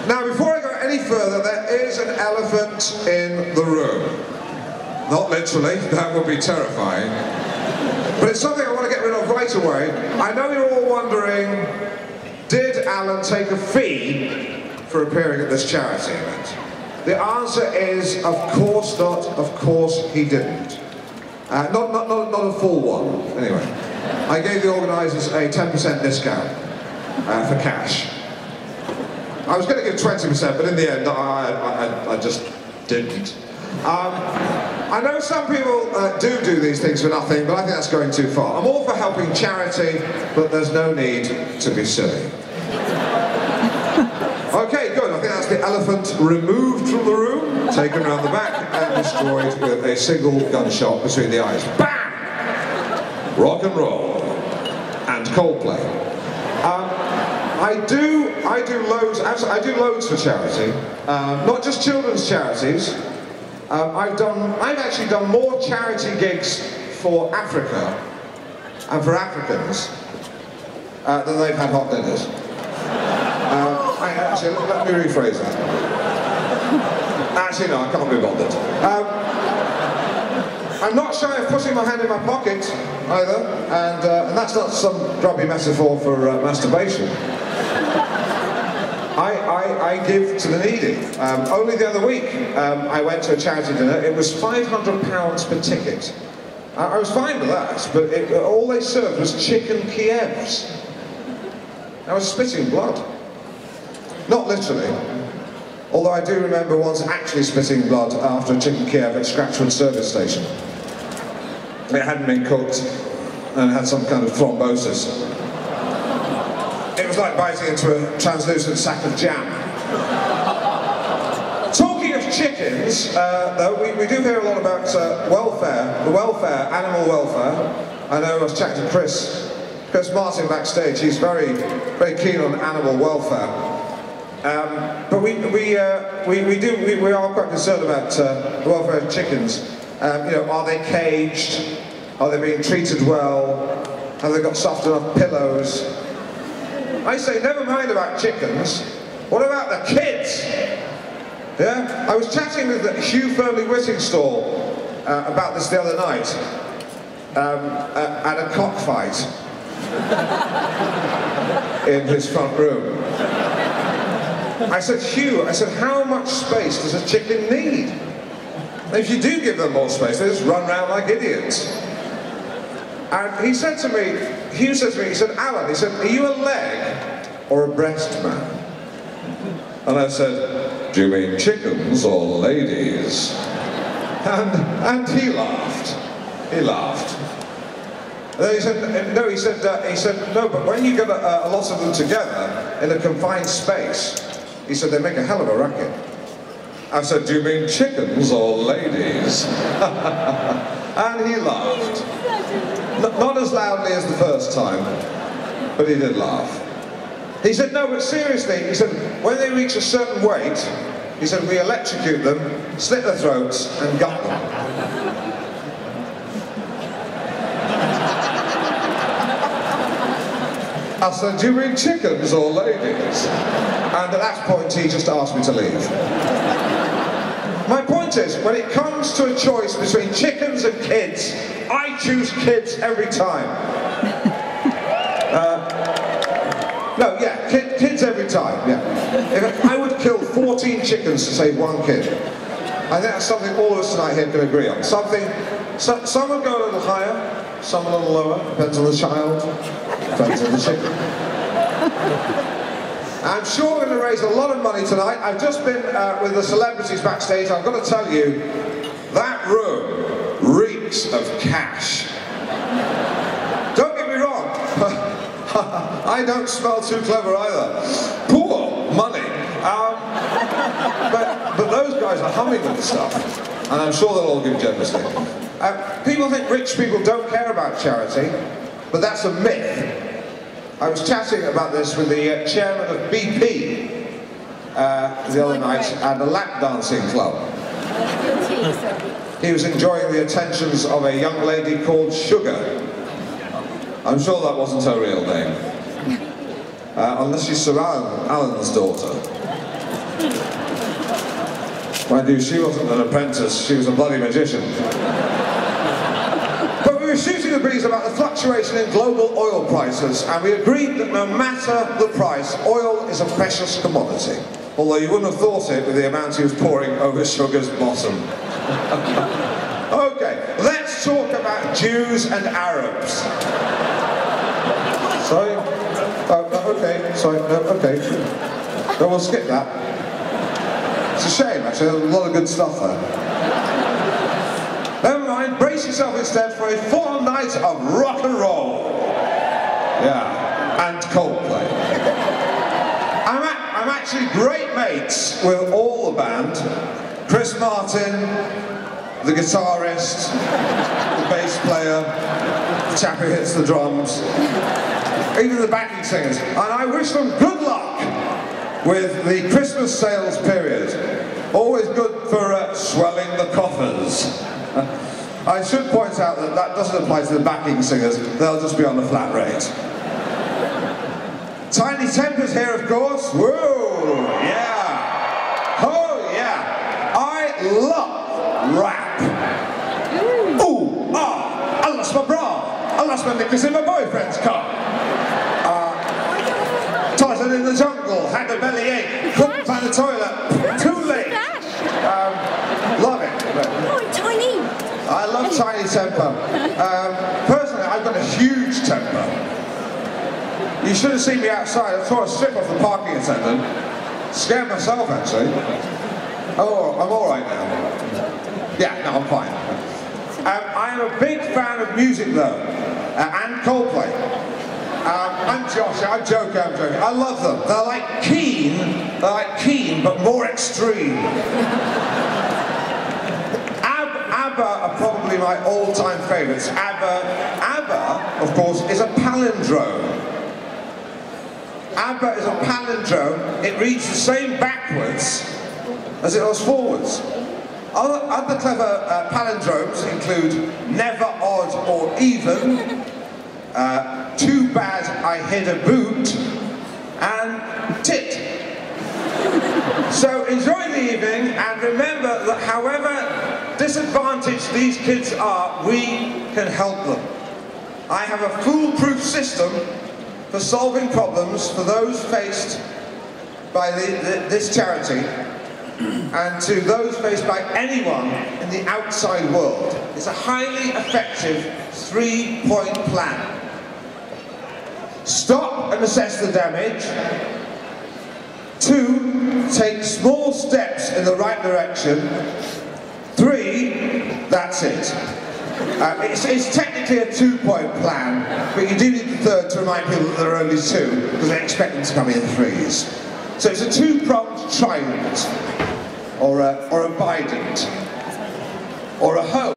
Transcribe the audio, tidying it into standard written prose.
Now, before I go any further, there is an elephant in the room. Not literally, that would be terrifying. But it's something I want to get rid of right away. I know you're all wondering, did Alan take a fee for appearing at this charity event? The answer is, of course not, of course he didn't. Not a full one, anyway. I gave the organisers a 10% discount for cash. I was going to give 20%, but in the end, I just didn't. I know some people do these things for nothing, but I think that's going too far. I'm all for helping charity, but there's no need to be silly. Okay, good. I think that's the elephant removed from the room, taken around the back, and destroyed with a single gunshot between the eyes. Bam! Rock and roll. And Coldplay. I do loads for charity, not just children's charities. I've actually done more charity gigs for Africa and for Africans than they've had hot dinners. Actually, let me rephrase that. Actually, no, I can't be bothered. I'm not shy of putting my hand in my pocket either, and that's not some grubby metaphor for masturbation. I give to the needy. Only the other week, I went to a charity dinner. It was £500 per ticket. I was fine with that, but all they served was chicken Kievs. I was spitting blood. Not literally, although I do remember once actually spitting blood after a chicken Kiev at Scratchwood service station. It hadn't been cooked and had some kind of thrombosis. It was like biting into a translucent sack of jam. Talking of chickens, though, we do hear a lot about welfare, animal welfare. I know I was chatting to Chris Martin backstage. He's very keen on animal welfare. But we are quite concerned about the welfare of chickens. You know, are they caged? Are they being treated well? Have they got soft enough pillows? I say, never mind about chickens. What about the kids? Yeah, I was chatting with Hugh Fernley-Whittingstall about this the other night at a cockfight in his front room. I said, Hugh, how much space does a chicken need? And if you do give them more space, they just run around like idiots. And he said to me, Hugh said to me, he said, Alan, he said, are you a leg or a breast man? And I said, do you mean chickens or ladies? And he laughed. He laughed. And then he said, no, but when you get a lot of them together in a confined space, he said, they make a hell of a racket. I said, do you mean chickens or ladies? And he laughed. Not as loudly as the first time, but he did laugh. He said, no, but seriously, he said, when they reach a certain weight, he said, we electrocute them, slit their throats, and gut them. I said, do you mean chickens or ladies? And at that point, he just asked me to leave. My point is, when it comes to a choice between chickens and kids, I choose kids every time. Kids every time, yeah. I would kill 14 chickens to save one kid. I think that's something all of us tonight here can agree on. Some would go a little higher, some a little lower, depends on the child, depends on the chicken. I'm sure we're going to raise a lot of money tonight. I've just been with the celebrities backstage. I've got to tell you, that room reeks of cash. Don't get me wrong, I don't smell too clever either. Poor money. But those guys are humming with the stuff, and I'm sure they'll all give generously. People think rich people don't care about charity, but that's a myth. I was chatting about this with the chairman of BP the other night at a lap dancing club. He was enjoying the attentions of a young lady called Sugar. I'm sure that wasn't her real name. Unless she's Sir Alan's daughter. Mind you, she wasn't an apprentice, she was a bloody magician. But we were shooting the breeze about the fluctuation in global oil prices, and we agreed that no matter the price, oil is a precious commodity. Although you wouldn't have thought it with the amount he was pouring over Sugar's bottom. Okay, let's talk about Jews and Arabs. Sorry? Okay, sorry, okay. No, we'll skip that. It's a shame, actually, there's a lot of good stuff there. Never mind, brace yourself instead for a full night of rock and roll. Yeah, and Coldplay. I'm actually great mates with all the band. Chris Martin, the guitarist, the bass player, the chap who hits the drums, even the backing singers. And I wish them good luck with the Christmas sales period. Always good for swelling the coffers. I should point out that that doesn't apply to the backing singers, they'll just be on the flat rate. Tiny Temper's here, of course. Whoa, yeah. Oh, yeah. I love rap. Ooh, ah, I lost my bra. I lost my knickers in my boyfriend's car. Titan in the jungle, had a bellyache, couldn't find the toilet, too late. Love it. Oh, Tiny. I love Tiny Temper. Personally, I've got a huge temper. You should have seen me outside. I tore a strip off the parking attendant. Scared myself, actually. Oh, I'm all right now. Yeah, no, I'm fine. I am a big fan of music, though, and Coldplay. I'm Josh. I'm joking. I love them. They're like Keen, but more extreme. ABBA are probably my all-time favourites. ABBA, of course, is a palindrome. ABBA is a palindrome. It reads the same backwards as it does forwards. Other clever palindromes include never odd or even, too bad I hid a boot, and tit. So enjoy the evening, and remember that however disadvantaged these kids are, we can help them. I have a foolproof system for solving problems for those faced by this charity and to those faced by anyone in the outside world. It's a highly effective 3-point plan. Stop and assess the damage. 2, take small steps in the right direction. 3, that's it. It's technically a 2-point plan, but you do need the third to remind people that there are only 2, because they expect them to come in 3s. So it's a 2-pronged trident, or a bident, or a hoe.